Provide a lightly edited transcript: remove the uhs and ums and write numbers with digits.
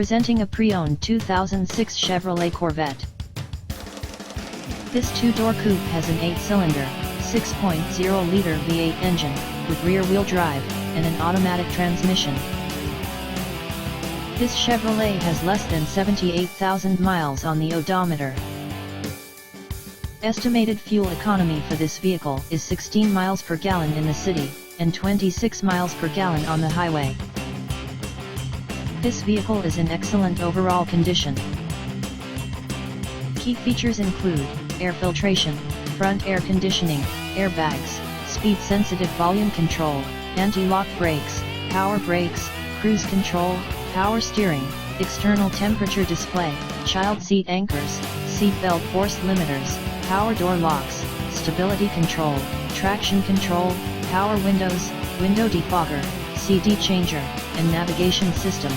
Presenting a pre-owned 2006 Chevrolet Corvette. This two-door coupe has an 8-cylinder, 6.0-liter V8 engine, with rear-wheel drive, and an automatic transmission. This Chevrolet has less than 78,000 miles on the odometer. Estimated fuel economy for this vehicle is 16 miles per gallon in the city, and 26 miles per gallon on the highway. This vehicle is in excellent overall condition. Key features include air filtration, front air conditioning, airbags, speed-sensitive volume control, anti-lock brakes, power brakes, cruise control, power steering, external temperature display, child seat anchors, seat belt force limiters, power door locks, stability control, traction control, power windows, window defogger, CD changer, and navigation system.